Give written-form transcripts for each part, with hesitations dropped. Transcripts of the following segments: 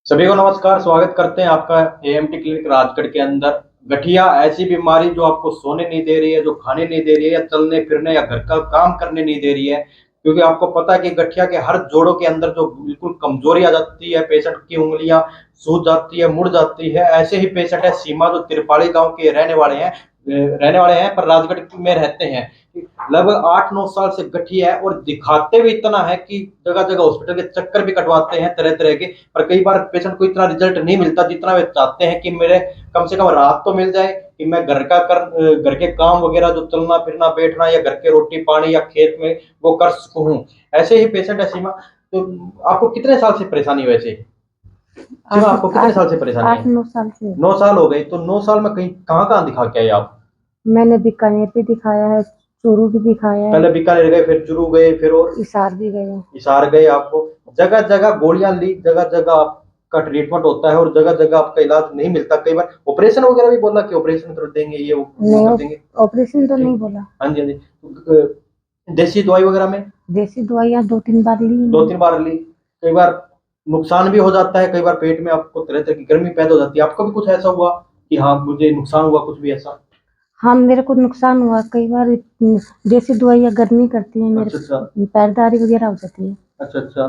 सभी को नमस्कार। स्वागत करते हैं आपका एएमटी क्लिनिक राजगढ़ के अंदर। गठिया ऐसी बीमारी जो आपको सोने नहीं दे रही है, जो खाने नहीं दे रही है, या चलने फिरने या घर का काम करने नहीं दे रही है। क्योंकि आपको पता है कि गठिया के हर जोड़ों के अंदर जो बिल्कुल कमजोरी आ जाती है, पेशेंट की उंगलियां सूज जाती है, मुड़ जाती है। ऐसे ही पेशेंट है सीमा, जो त्रिपाड़ी गांव के रहने वाले हैं पर राजगढ़ में रहते हैं। लगभग 8-9 साल से गठिया है और दिखाते भी इतना है कि जगह जगह हॉस्पिटल के चक्कर भी कटवाते हैं तरह तरह के। पर कई बार पेशेंट को इतना रिजल्ट नहीं मिलता जितना वे चाहते हैं कि मेरे कम से कम राहत तो मिल जाए, कि मैं घर के काम वगैरह जो चलना फिरना बैठना या घर के रोटी पानी या खेत में वो कर सकूं। ऐसे ही पेशेंट है सीमा। तो आपको कितने साल से परेशानी वैसे? सीमा, आपको कितने साल से परेशानी है? 8-9 साल से। 9 साल हो गए। तो 9 साल में कहीं कहाँ कहाँ दिखा के आए आप? मैंने बीकानेर भी दिखाया है, चूरू भी दिखाया है, पहले बीकानेर गए, फिर चूरू गए, फिर और हिसार भी गए। हिसार गए। आपको जगह जगह गोलियां ली, जगह जगह आपका ट्रीटमेंट होता है और जगह जगह आपका इलाज नहीं मिलता। कई बार ऑपरेशन वगैरह भी बोला कि ऑपरेशन कर देंगे, ये वो कर नहीं, देंगे। ऑपरेशन तो नहीं बोला। हाँ जी, हाँ जी। देसी दवाई वगैरह में देसी दवाइयाँ 2-3 बार ली दो तीन बार ली। कई बार नुकसान भी हो जाता है, कई बार पेट में आपको तरह तरह की गर्मी पैदा हो जाती है। आपको भी कुछ ऐसा हुआ कि हाँ मुझे नुकसान हुआ, कुछ भी ऐसा? हाँ, मेरे को नुकसान हुआ कई बार। देसी दवाइयाँ गर्मी करती है, अच्छा अच्छा। मेरे पैरदारी वगैरह हो जाती है। अच्छा अच्छा।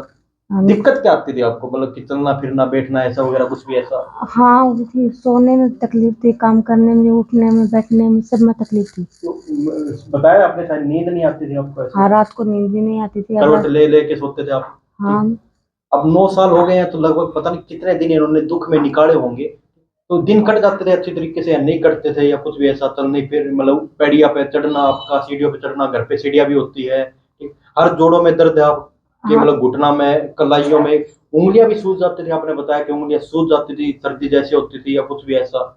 हाँ, दिक्कत क्या आती थी आपको, मतलब कि चलना फिरना बैठना ऐसा वगैरह कुछ भी ऐसा? हाँ, सोने में तकलीफ थी, काम करने में, उठने में, बैठने में, सब में तकलीफ थी। तो बताया आपने, शायद नींद नहीं आती थी आपको ऐसे? हाँ, रात को नींद भी नहीं आती थी। करवट ले ले के सोते थे आप? हाँ। अब 9 साल हो गए हैं तो लगभग पता नहीं कितने दिन इन्होंने दुख में निकाले होंगे। तो दिन कट जाते थे अच्छी तरीके से या नहीं कटते थे, या कुछ भी ऐसा चल नहीं फिर मतलब पैड़िया पे चढ़ना, आपका सीढ़ियों पे चढ़ना, घर पे सीढ़ियां भी होती है, ठीक? हर जोड़ों में दर्द है आपके, हाँ। मतलब घुटना में, कलाइयों में। उंगलियां भी सूज जाती थी, आपने बताया कि उंगलियां सूज जाती थी, सर्दी जैसे होती थी या कुछ भी ऐसा?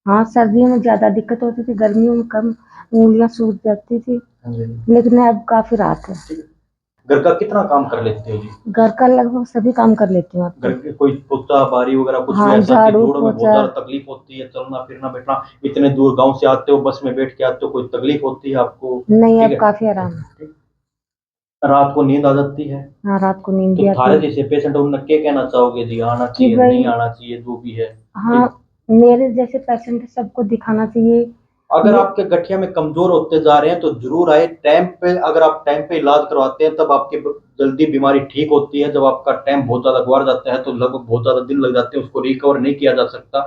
हाँ, सर्दियों में ज्यादा दिक्कत होती थी, गर्मियों में कम, उंगलियां सूज जाती थी। हाँ जी। लेकिन अब काफी राहत है। ठीक है। घर का कितना काम कर लेते हो जी? घर का लगभग सभी काम कर लेती हूँ घर आपके। के कोई पोछा बारी वगैरह कुछ भी हाँ, ऐसा कि झाड़ू जोड़ों में बहुत पोछा। ज्यादा तकलीफ होती है, चलना फिरना बैठना? इतने दूर गांव से आते हो, बस में बैठ के आते हो, कोई तकलीफ होती है आपको? नहीं, ठीक अब है। काफी आराम है। ठीक। रात को नींद आ जाती है? हाँ, रात को नींद भी तो आती थारे है। जैसे पेशेंट उन्हें क्या कहना चाहोगे जी, आना कि चाहिए भाई, नहीं आना चाहिए जो भी है? हाँ, ठीक। मेरे जैसे पेशेंट सबको दिखाना चाहिए। अगर ये आपके गठिया में कमजोर होते जा रहे हैं तो जरूर आए टाइम पे। अगर आप टाइम पे इलाज करवाते हैं तब आपकी जल्दी बीमारी ठीक होती है। जब आपका टाइम बहुत ज्यादा गुजर जाता है तो लगभग बहुत ज्यादा दिन लग जाते हैं, उसको रिकवर नहीं किया जा सकता।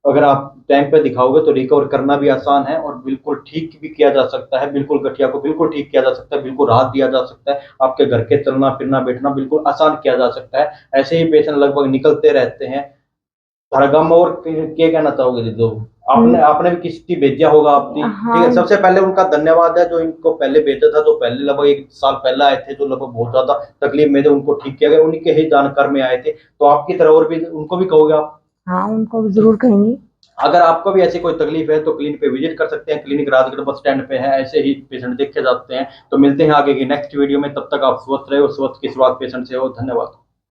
अगर आप टाइम पे दिखाओगे तो रिकवर करना भी आसान है और बिल्कुल ठीक भी किया जा सकता है। बिल्कुल गठिया को बिल्कुल ठीक किया जा सकता है, बिल्कुल राहत दिया जा सकता है। आपके घर के चलना फिरना बैठना बिल्कुल आसान किया जा सकता है। ऐसे ही पेशेंट लगभग निकलते रहते हैं हरगम। और क्या कहना चाहोगे जी? जो आपने आपने भी किसी भेजा होगा आपकी, ठीक है। हाँ। सबसे पहले उनका धन्यवाद है जो इनको पहले भेजा था, जो पहले लगभग 1 साल पहले आए थे, जो लगभग बहुत ज्यादा तकलीफ में थे, उनको ठीक किया गया, उन्हीं के ही जानकार में आए थे। तो आपकी तरह और भी उनको भी कहोगे आप? हाँ, उनको भी जरूर कहेंगे। अगर आपको भी ऐसी कोई तकलीफ है तो क्लिनिक पे विजिट कर सकते हैं। क्लिनिक राजगढ़ बस स्टैंड पे है। ऐसे ही पेशेंट देखे जाते हैं। तो मिलते हैं आगे की नेक्स्ट वीडियो में। तब तक आप स्वस्थ रहे और स्वस्थ की शुरुआत पेशेंट से हो। धन्यवाद।